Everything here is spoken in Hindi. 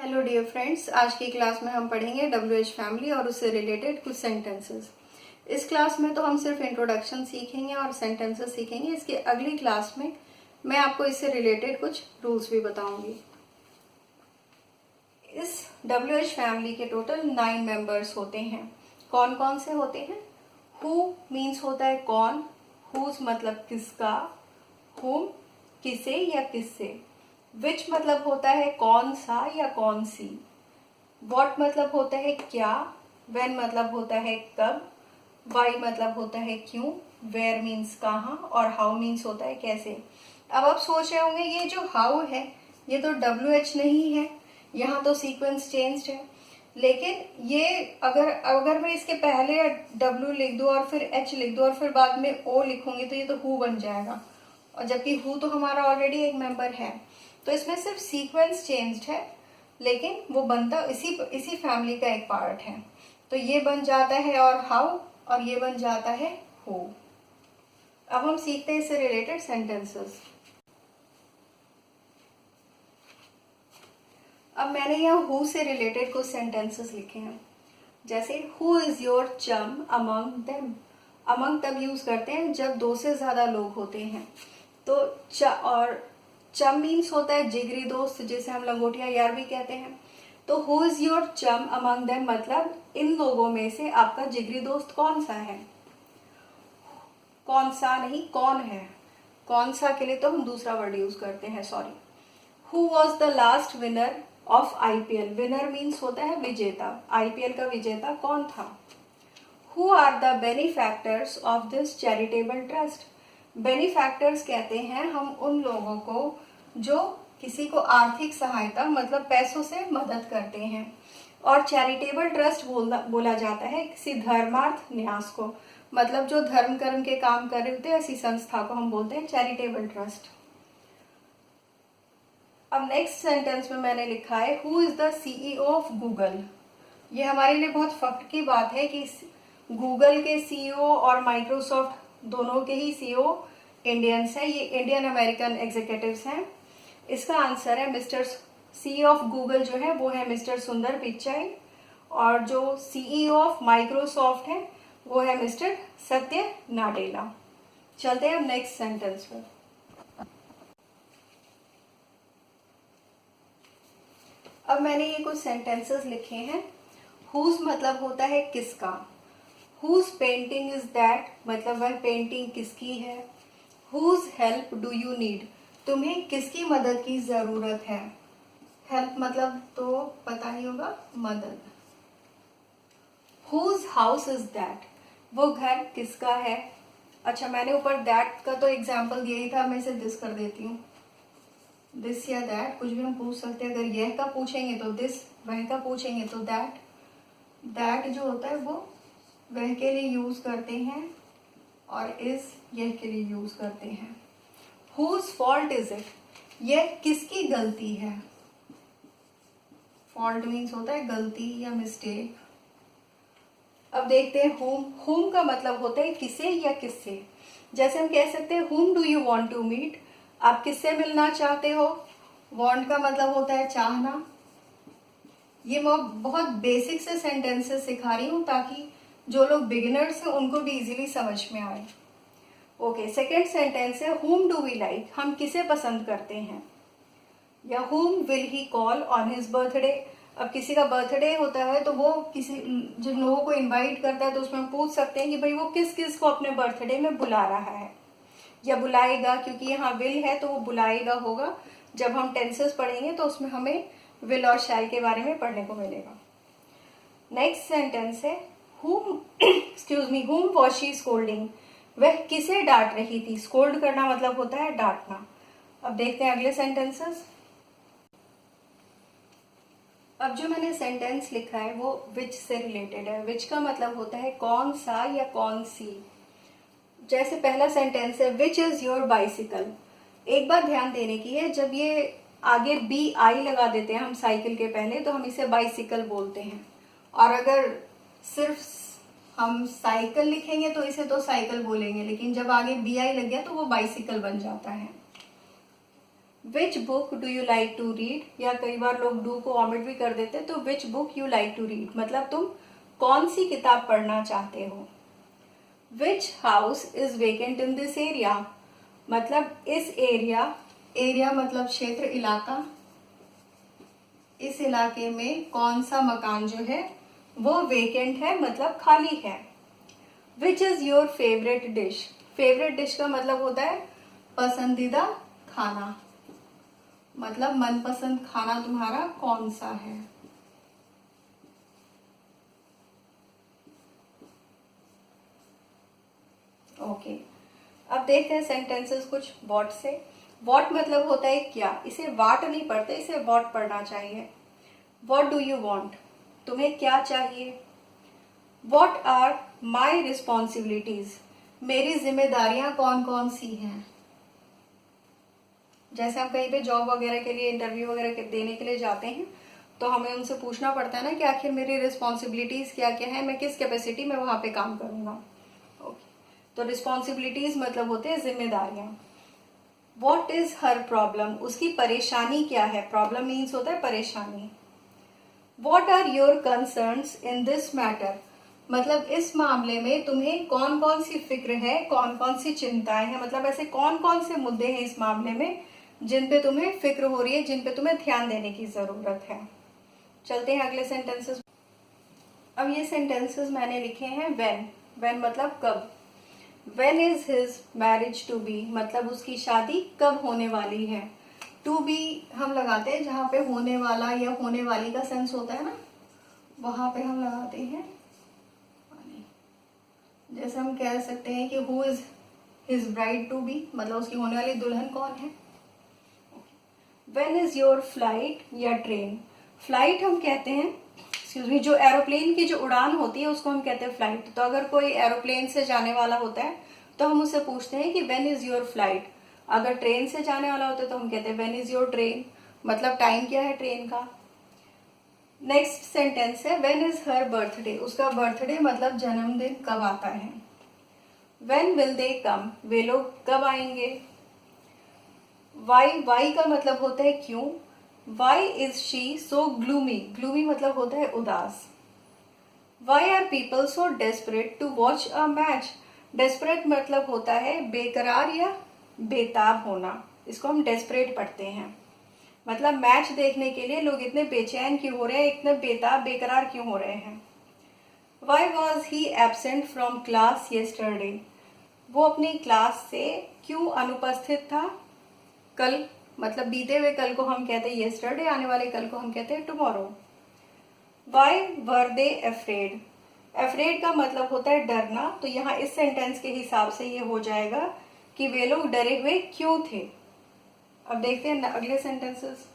हेलो डियर फ्रेंड्स, आज की क्लास में हम पढ़ेंगे WH फैमिली और उससे रिलेटेड कुछ सेंटेंसेस। इस क्लास में तो हम सिर्फ इंट्रोडक्शन सीखेंगे और सेंटेंसेस सीखेंगे। इसकी अगली क्लास में मैं आपको इससे रिलेटेड कुछ रूल्स भी बताऊंगी। इस WH फैमिली के टोटल 9 मेंबर्स होते हैं। कौन कौन से होते हैं? हु मीन्स होता है कौन, हुज मतलब किसका, हुम किसे या किससे, विच मतलब होता है कौन सा या कौन सी, वॉट मतलब होता है क्या, वेन मतलब होता है कब, वाई मतलब होता है क्यों, वेयर मीन्स कहाँ और हाउ मीन्स होता है कैसे। अब आप सोच रहे होंगे ये जो हाउ है ये तो WH नहीं है, यहाँ तो सीक्वेंस चेंज्ड है। लेकिन ये अगर मैं इसके पहले W लिख दूँ और फिर H लिख दूँ और फिर बाद में O लिखूंगी तो ये तो हु बन जाएगा, और जबकि हु तो हमारा ऑलरेडी एक मेंबर है। तो इसमें सिर्फ सीक्वेंस चेंज्ड है, लेकिन वो बनता इसी फैमिली का एक पार्ट है। तो ये बन जाता है और हाउ, और ये बन जाता है हु। अब हम सीखते हैं इससे रिलेटेड सेंटेंसेस। अब मैंने यहाँ हु से रिलेटेड कुछ सेंटेंसेस लिखे हैं, जैसे हु इज योर चम अमंग देम। अमंग तब यूज करते हैं जब 2 से ज्यादा लोग होते हैं। तो और चम मीन्स होता है जिगरी दोस्त, जिसे हम लंगोटिया यार भी कहते हैं। तो हु इज योर चम अमंग देम मतलब इन लोगों में से आपका जिगरी दोस्त कौन सा है। कौन सा नहीं, कौन है। कौन सा के लिए तो हम दूसरा वर्ड यूज करते हैं, sorry. Who was the last winner of IPL। Winner means होता है विजेता। IPL का विजेता कौन था। Who are the benefactors of this charitable trust. Benefactors कहते हैं हम उन लोगों को जो किसी को आर्थिक सहायता मतलब पैसों से मदद करते हैं। और चैरिटेबल ट्रस्ट बोला जाता है किसी धर्मार्थ न्यास को, मतलब जो धर्म कर्म के काम कर रहे होते हैं ऐसी संस्था को हम बोलते हैं चैरिटेबल ट्रस्ट। अब नेक्स्ट सेंटेंस में मैंने लिखा है who is the CEO of Google. ये हमारे लिए बहुत फख्र की बात है कि गूगल के CEO और माइक्रोसॉफ्ट दोनों के ही CEO इंडियंस हैं। ये इंडियन अमेरिकन एग्जीक्यूटिव्स हैं। इसका आंसर है मिस्टर CEO ऑफ गूगल जो है वो है मिस्टर सुंदर पिचाई, और जो CEO ऑफ माइक्रोसॉफ्ट है वो है मिस्टर सत्य नाडेला। चलते हैं अब नेक्स्ट सेंटेंस पर। अब मैंने ये कुछ सेंटेंसेस लिखे हैं। हुज मतलब होता है किसका। हुज पेंटिंग इज दैट मतलब वह पेंटिंग किसकी है। Whose help do you need तुम्हें किसकी मदद की जरूरत है। हेल्प मतलब तो पता ही होगा, मदद। हुज हाउस इज दैट वो घर किसका है। अच्छा, मैंने ऊपर दैट का तो एग्जाम्पल दिया ही था, मैं इसे दिस कर देती हूँ। दिस या दैट कुछ भी हम पूछ सकते हैं। अगर यह का पूछेंगे तो दिस, वह का पूछेंगे तो दैट। दैट जो होता है वो वह के लिए यूज करते हैं, और इज यह के लिए यूज करते हैं। हुज फॉल्ट इज इट यह किसकी गलती है। फॉल्ट मीन्स होता है गलती या मिस्टेक। अब देखते हैं हुम। हुम का मतलब होता है किसे या किससे। जैसे हम कह सकते हैं whom do you want to meet आप किससे मिलना चाहते हो। वांट का मतलब होता है चाहना। ये मैं बहुत बेसिक से सेंटेंसेस सिखा रही हूँ ताकि जो लोग बिगिनर्स हैं उनको भी इजीली समझ में आए। ओके, सेकेंड सेंटेंस है हुम डू वी लाइक हम किसे पसंद करते हैं। या हुम will he call on his birthday. अब किसी का बर्थडे होता है तो वो किसी जिन लोगों को इनवाइट करता है तो उसमें हम पूछ सकते हैं कि भाई वो किस किस को अपने बर्थडे में बुला रहा है या बुलाएगा, क्योंकि यहाँ विल है तो वो बुलाएगा होगा। जब हम टेंसेस पढ़ेंगे तो उसमें हमें विल और शैल के बारे में पढ़ने को मिलेगा। नेक्स्ट सेंटेंस है हुम एक्सक्यूज मी हुम वॉज शी स्कोल्डिंग वह किसे डांट रही थी। स्कोल्ड करना मतलब होता है डांटना। अब देखते हैं अगले सेंटेंसेस। अब जो मैंने सेंटेंस लिखा है वो विच से रिलेटेड है। विच का मतलब होता है कौन सा या कौन सी। जैसे पहला सेंटेंस है विच इज योर बाइसिकल। एक बात ध्यान देने की है, जब ये आगे BI लगा देते हैं हम साइकिल के पहले तो हम इसे बाइसिकल बोलते हैं, और अगर सिर्फ हम साइकिल लिखेंगे तो इसे तो साइकिल बोलेंगे, लेकिन जब आगे BI लग गया तो वो बाइसिकल बन जाता है। Which book do you like to read, या कई बार लोग डू को ऑमिट भी कर देते हैं, तो which book you like to read मतलब तुम कौन सी किताब पढ़ना चाहते हो। Which house is vacant in this area मतलब इस एरिया मतलब क्षेत्र, इलाका, इस इलाके में कौन सा मकान जो है वो वेकेंट है मतलब खाली है। Which is your favourite dish, favourite dish का मतलब होता है पसंदीदा खाना, मतलब मनपसंद खाना तुम्हारा कौन सा है। ओके, अब देखते हैं सेंटेंसेस कुछ व्हाट से। व्हाट मतलब होता है क्या, इसे वाट नहीं पढ़ते, इसे व्हाट पढ़ना चाहिए। व्हाट डू यू वांट, तुम्हें क्या चाहिए। व्हाट आर माई रिस्पॉन्सिबिलिटीज, मेरी जिम्मेदारियां कौन कौन सी हैं। जैसे हम कहीं पे जॉब वगैरह के लिए, इंटरव्यू वगैरह देने के लिए जाते हैं, तो हमें उनसे पूछना पड़ता है ना कि आखिर मेरी रिस्पॉन्सिबिलिटीज क्या क्या है, मैं किस कैपेसिटी में वहां पे काम करूंगा। ओके, तो रिस्पॉन्सिबिलिटीज मतलब होते हैं जिम्मेदारियां। वॉट इज हर प्रॉब्लम, उसकी परेशानी क्या है, प्रॉब्लम मीन्स होता है परेशानी। What are your concerns in this matter, मतलब इस मामले में तुम्हें कौन कौन सी फिक्र है, कौन कौन सी चिंताएं हैं, मतलब ऐसे कौन कौन से मुद्दे हैं इस मामले में जिन पे तुम्हें फिक्र हो रही है, जिन पे तुम्हें ध्यान देने की जरूरत है। चलते हैं अगले सेंटेंसेस। अब ये सेंटेंसेस मैंने लिखे हैं व्हेन मतलब कब। When is his marriage to be मतलब उसकी शादी कब होने वाली है। टू बी हम लगाते हैं जहां पे होने वाला या होने वाली का सेंस होता है ना, वहां पे हम लगाते हैं। जैसे हम कह सकते हैं कि who is his bride to be मतलब उसकी होने वाली दुल्हन कौन है। व्हेन इज योर फ्लाइट या ट्रेन, फ्लाइट हम कहते हैं, एक्सक्यूज मी, जो एरोप्लेन की जो उड़ान होती है उसको हम कहते हैं फ्लाइट। तो अगर कोई एरोप्लेन से जाने वाला होता है तो हम उससे पूछते हैं कि व्हेन इज योर फ्लाइट। अगर ट्रेन से जाने वाला होता है तो हम कहते हैं व्हेन इज योर ट्रेन, मतलब टाइम क्या है ट्रेन का। नेक्स्ट सेंटेंस है व्हेन इज हर बर्थडे, उसका बर्थडे मतलब जन्मदिन कब आता है। व्हेन विल दे कम, वे लोग कब आएंगे। वाई का मतलब होता है क्यों। Why is she so gloomy, gloomy मतलब होता है उदास। Why are people so desperate to watch a match, desperate मतलब होता है बेकरार या बेताब होना, इसको हम डेस्परेट पढ़ते हैं। मतलब मैच देखने के लिए लोग इतने बेचैन क्यों हो रहे हैं, इतने बेताब बेकरार क्यों हो रहे हैं। Why was he absent from class yesterday, वो अपनी क्लास से क्यों अनुपस्थित था कल, मतलब बीते हुए कल को हम कहते हैं येस्टरडे, आने वाले कल को हम कहते हैं tomorrow. Why were they afraid, afraid का मतलब होता है डरना, तो यहाँ इस सेंटेंस के हिसाब से ये हो जाएगा कि वे लोग डरे हुए क्यों थे। अब देखते हैं अगले सेंटेंसेस।